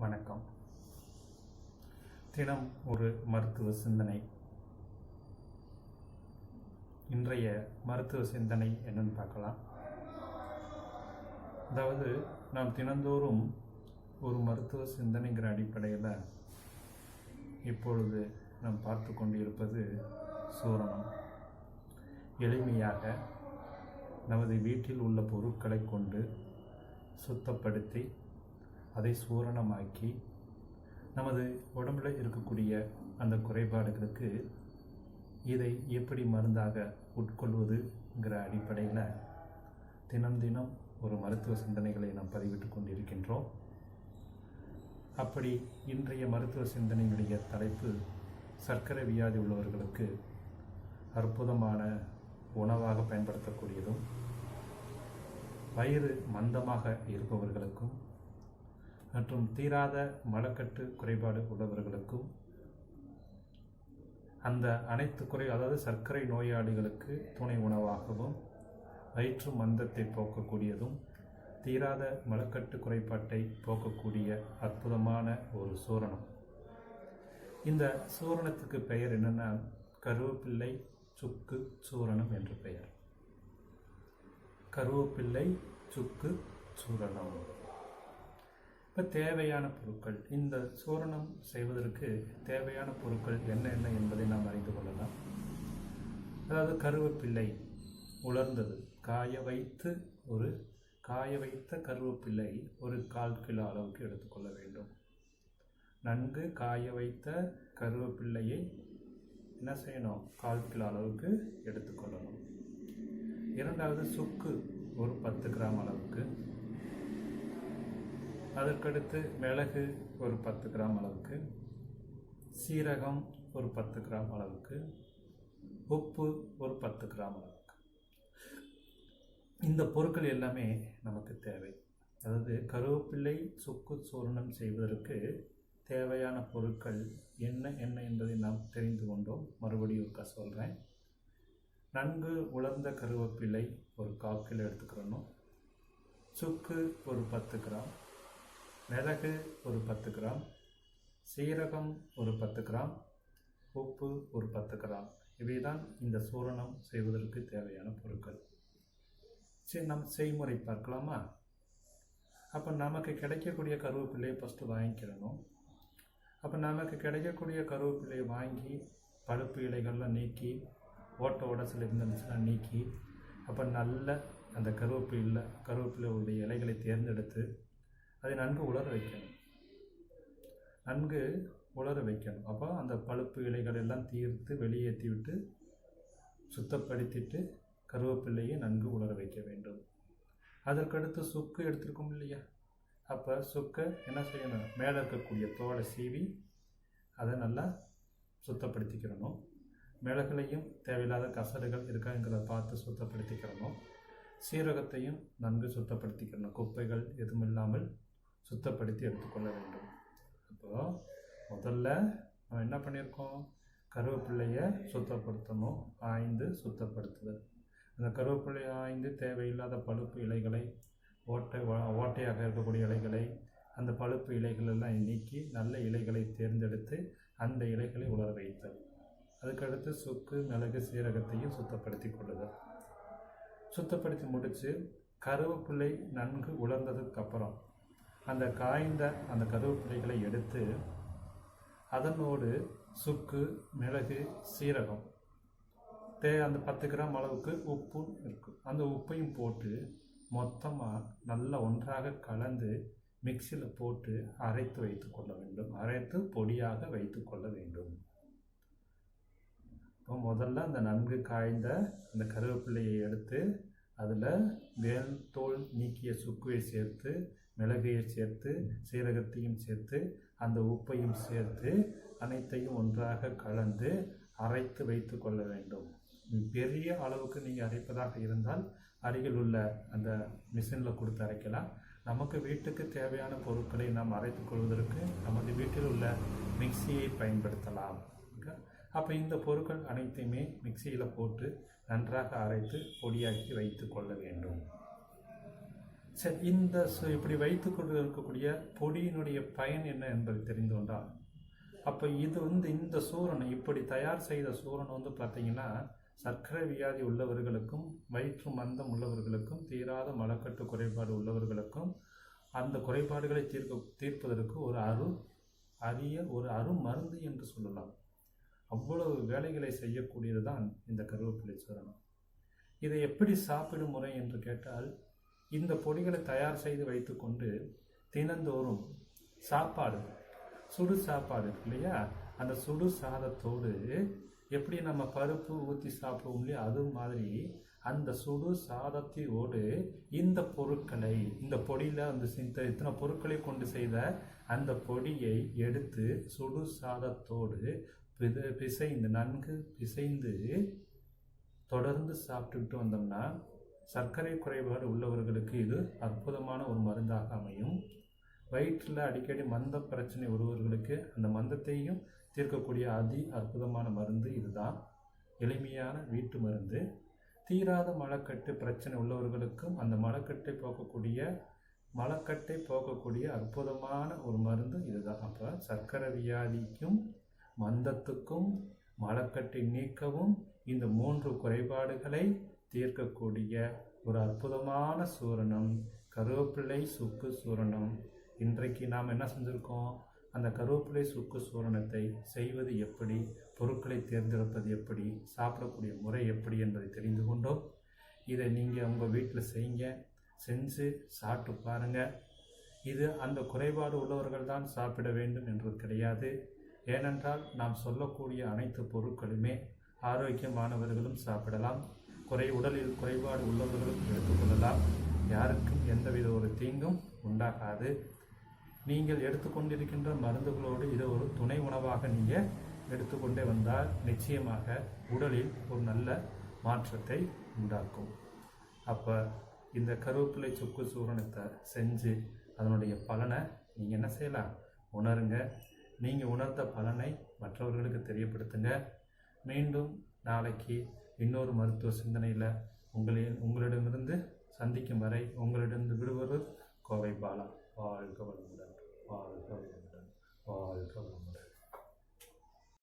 வணக்கம். தினம் ஒரு மருத்துவ சிந்தனை. இன்றைய மருத்துவ சிந்தனை என்னன்னு பார்க்கலாம். அதாவது நாம் தினந்தோறும் ஒரு மருத்துவ சிந்தனைங்கிற அடிப்படையில் இப்பொழுது நாம் பார்த்து கொண்டிருப்பது சூரணம். எளிமையாக நமது வீட்டில் உள்ள பொருட்களை கொண்டு சுத்தப்படுத்தி அதை சூரணமாக்கி நமது உடம்பில் இருக்கக்கூடிய அந்த குறைபாடுகளுக்கு இதை எப்படி மருந்தாக உட்கொள்வதுங்கிற அடிப்படையில் தினம் ஒரு மருத்துவ சிந்தனைகளை நாம் பதிவிட்டு கொண்டிருக்கின்றோம். அப்படி இன்றைய மருத்துவ சிந்தனையுடைய தலைப்பு சர்க்கரை வியாதி உள்ளவர்களுக்கு அற்புதமான உணவாக பயன்படுத்தக்கூடியதும், வயிறு மந்தமாக இருப்பவர்களுக்கும் மற்றும் தீராத மலக்கட்டு குறைபாடு உள்ளவர்களுக்கும் அந்த அனைத்து அதாவது சர்க்கரை நோயாளிகளுக்கு துணை உணவாகவும், வயிற்று மந்தத்தை போக்கக்கூடியதும், தீராத மலக்கட்டு குறைபாட்டை போக்கக்கூடிய அற்புதமான ஒரு சூரணம். இந்த சூரணத்துக்கு பெயர் என்னென்னா கருவேப்பிள்ளை சுக்கு சூரணம் என்று பெயர். கருவேப்பிள்ளை சுக்கு சூரணம். இப்போ தேவையான பொருட்கள், இந்த சூரணம் செய்வதற்கு தேவையான பொருட்கள் என்ன என்பதை நாம் அறிந்து கொள்ளலாம். அதாவது கருவேப்பிள்ளை உலர்ந்தது, காய வைத்த கருவேப்பிள்ளை ஒரு 1/4 கிலோ அளவுக்கு எடுத்துக்கொள்ள வேண்டும். நன்கு காய வைத்த கருவேப்பிள்ளையை என்ன செய்யணும்? 1/4 கிலோ அளவுக்கு எடுத்துக்கொள்ளணும். இரண்டாவது சுக்கு ஒரு 10 கிராம் அளவுக்கு. அதற்கடுத்து மிளகு ஒரு 10 கிராம் அளவுக்கு, சீரகம் ஒரு 10 கிராம் அளவுக்கு, உப்பு ஒரு 10 கிராம் அளவுக்கு. இந்த பொருட்கள் எல்லாமே நமக்கு தேவை. அதாவது கருவேப்பிள்ளை சுக்கு சூரணம் செய்வதற்கு தேவையான பொருட்கள் என்ன என்பதை நாம் தெரிந்து கொண்டோம். மறுபடியும் ஒருக்கா சொல்கிறேன். நன்கு உலர்ந்த கருவேப்பிள்ளை ஒரு 1/4 கிலோ எடுத்துக்கிறணும். சுக்கு ஒரு 10 கிராம், மிளகு ஒரு 10 கிராம், சீரகம் ஒரு 10 கிராம், உப்பு ஒரு 10 கிராம். இவைதான் இந்த சூரணம் செய்வதற்கு தேவையான பொருட்கள். சரி, நம் செய்முறை பார்க்கலாமா? அப்போ நமக்கு கிடைக்கக்கூடிய கருவேப்பிள்ளையை ஃபஸ்ட்டு வாங்கிக்கிறணும். அப்போ நமக்கு கிடைக்கக்கூடிய கருவேப்பிள்ளையை வாங்கி பழுப்பு இலைகள்லாம் நீக்கி, ஓட்ட சில இருந்துச்சுன்னா நீக்கி, அப்போ நல்ல அந்த கருவேப்பிலையுடைய இலைகளை தேர்ந்தெடுத்து அதை நன்கு உலர வைக்கணும். அப்போ அந்த பழுப்பு இலைகள் எல்லாம் தீர்த்து வெளியேற்றி விட்டு சுத்தப்படுத்திட்டு கருவேப்பிள்ளையை நன்கு உலர வைக்க வேண்டும். அதற்கடுத்து சுக்கு எடுத்துருக்கோம் இல்லையா? அப்போ சுக்கை என்ன செய்யணும்? மேலே இருக்கக்கூடிய தோலை சீவி அதை நல்லா சுத்தப்படுத்திக்கிறணும். மிளகுலையும் தேவையில்லாத கசடுகள் இருக்காங்கிறத பார்த்து சுத்தப்படுத்திக்கிறணும். சீரகத்தையும் நன்கு சுத்தப்படுத்திக்கிறணும். குப்பைகள் எதுவும் இல்லாமல் சுத்தப்படுத்தி எடுத்துக்கொள்ள வேண்டும். அப்போது முதல்ல நம்ம என்ன பண்ணியிருக்கோம்? கருவேப்பிள்ளையை சுத்தப்படுத்தணும். ஆய்ந்து சுத்தப்படுத்துதல். அந்த கருவேப்பிள்ளையை ஆய்ந்து தேவையில்லாத பழுப்பு இலைகளை, ஓட்டையாக இருக்கக்கூடிய இலைகளை, அந்த பழுப்பு இலைகள் எல்லாம் நீக்கி நல்ல இலைகளை தேர்ந்தெடுத்து அந்த இலைகளை உலர வைத்தல். அதுக்கடுத்து சுக்கு, மிளகு, சீரகத்தையும் சுத்தப்படுத்தி கொள்ளுதல். சுத்தப்படுத்தி முடித்து கருவேப்பிள்ளை நன்கு உலர்ந்ததுக்கப்புறம் அந்த காய்ந்த அந்த கருவேப்பிள்ளைகளை எடுத்து அதனோடு சுக்கு, மிளகு, சீரகம், அந்த 10 கிராம் அளவுக்கு உப்பு இருக்குது, அந்த உப்பையும் போட்டு மொத்தமாக நல்லா ஒன்றாக கலந்து மிக்சியில் போட்டு அரைத்து வைத்து கொள்ள வேண்டும். அரைத்து பொடியாக வைத்து கொள்ள வேண்டும். இப்போ முதல்ல அந்த நன்கு காய்ந்த அந்த கருவேப்பிள்ளையை எடுத்து அதில் வேல் தோல் நீக்கிய சுக்குவை சேர்த்து, மிளகையை சேர்த்து, சீரகத்தையும் சேர்த்து, அந்த உப்பையும் சேர்த்து அனைத்தையும் ஒன்றாக கலந்து அரைத்து வைத்து கொள்ள வேண்டும். பெரிய அளவுக்கு நீங்கள் அரைப்பதாக இருந்தால் அருகில் உள்ள அந்த மிஷினில் கொடுத்து அரைக்கலாம். நமக்கு வீட்டுக்கு தேவையான பொருட்களை நாம் அரைத்து கொள்வதற்கு நமது வீட்டில் உள்ள மிக்சியை பயன்படுத்தலாம். அப்போ இந்த பொருட்கள் அனைத்தையுமே மிக்சியில் போட்டு நன்றாக அரைத்து பொடியாக்கி வைத்து கொள்ள வேண்டும். சரி, இந்த இப்படி வைத்து கொண்டு இருக்கக்கூடிய பொடியினுடைய பயன் என்ன என்பது தெரிந்து கொண்டால், அப்போ இது இந்த சூரணை இப்படி தயார் செய்த சூரணம் பார்த்தீங்கன்னா சர்க்கரை வியாதி உள்ளவர்களுக்கும் வயிற்று மந்தம் உள்ளவர்களுக்கும் தீராத மலக்கட்டு குறைபாடு உள்ளவர்களுக்கும் அந்த குறைபாடுகளை தீர்ப்பதற்கு ஒரு அருமருந்து என்று சொல்லலாம். அவ்வளவு வேலைகளை செய்யக்கூடியது தான் இந்த கருவேப்பிலை சூரணம். இதை எப்படி சாப்பிடும் முறை என்று கேட்டால், இந்த பொடிகளை தயார் செய்து வைத்துக்கொண்டு தினந்தோறும் சாப்பாடு, சுடு சாப்பாடு இருக்கு இல்லையா, அந்த சுடு சாதத்தோடு எப்படி நம்ம பருப்பு ஊற்றி சாப்பிடுவோம் இல்லையா, அது மாதிரி அந்த சுடு சாதத்தோடு இந்த பொருட்களை, இந்த பொடியில் இத்தனை பொருட்களை கொண்டு செய்த அந்த பொடியை எடுத்து சுடு சாதத்தோடு நன்கு பிசைந்து தொடர்ந்து சாப்பிட்டுக்கிட்டு வந்தோம்னா சர்க்கரை குறைபாடு உள்ளவர்களுக்கு இது அற்புதமான ஒரு மருந்தாக அமையும். வயிற்றில் அடிக்கடி மந்த பிரச்சனை வருவர்களுக்கு அந்த மந்தத்தையும் தீர்க்கக்கூடிய அற்புதமான மருந்து இதுதான். எளிமையான வீட்டு மருந்து. தீராத மலக்கட்டு பிரச்சனை உள்ளவர்களுக்கும் அந்த மலக்கட்டை போக்கக்கூடிய அற்புதமான ஒரு மருந்து இதுதான். அப்போ சர்க்கரை வியாதிக்கும் மந்தத்துக்கும் மலக்கட்டை நீக்கவும் இந்த 3 குறைபாடுகளை தீர்க்கக்கூடிய ஒரு அற்புதமான சூரணம் கருவேப்பிலை சுக்கு சூரணம். இன்றைக்கு நாம் என்ன செஞ்சுருக்கோம், அந்த கருவேப்பிலை சுக்கு சூரணத்தை செய்வது எப்படி, பொருட்களை தேர்ந்தெடுப்பது எப்படி, சாப்பிடக்கூடிய முறை எப்படி என்பதை தெரிந்து கொண்டோம். இதை நீங்கள் உங்கள் வீட்டில் செஞ்சு சாப்பிட்டு பாருங்கள். இது அந்த குறைபாடு உள்ளவர்கள் தான் சாப்பிட வேண்டும் என்று கிடையாது. ஏனென்றால் நாம் சொல்லக்கூடிய அனைத்து பொருட்களுமே ஆரோக்கியமானவர்களும் சாப்பிடலாம், உடலில் குறைபாடு உள்ளவர்களும் எடுத்துக்கொள்ளலாம். யாருக்கும் எந்தவித ஒரு தீங்கும் உண்டாகாது. நீங்கள் எடுத்துக்கொண்டிருக்கின்ற மருந்துகளோடு இதை ஒரு துணை உணவாக நீங்கள் எடுத்துக்கொண்டே வந்தால் நிச்சயமாக உடலில் ஒரு நல்ல மாற்றத்தை உண்டாக்கும். அப்போ இந்த கருவேப்பிலை சுக்கு சூரணத்தை செஞ்சு அதனுடைய பலனை நீங்கள் என்ன செய்யலாம், உணருங்க. நீங்கள் உணர்ந்த பலனை மற்றவர்களுக்கு தெரியப்படுத்துங்க. மீண்டும் நாளைக்கு இன்னொரு மருத்துவ சிந்தனையில் உங்களிடமிருந்து சந்திக்கும் வரை உங்களிடம் விடுவது கோவை பாலா. வாழ்க வளமுடன், வாழ்க வளமுடன், வாழ்க வளமுடன்.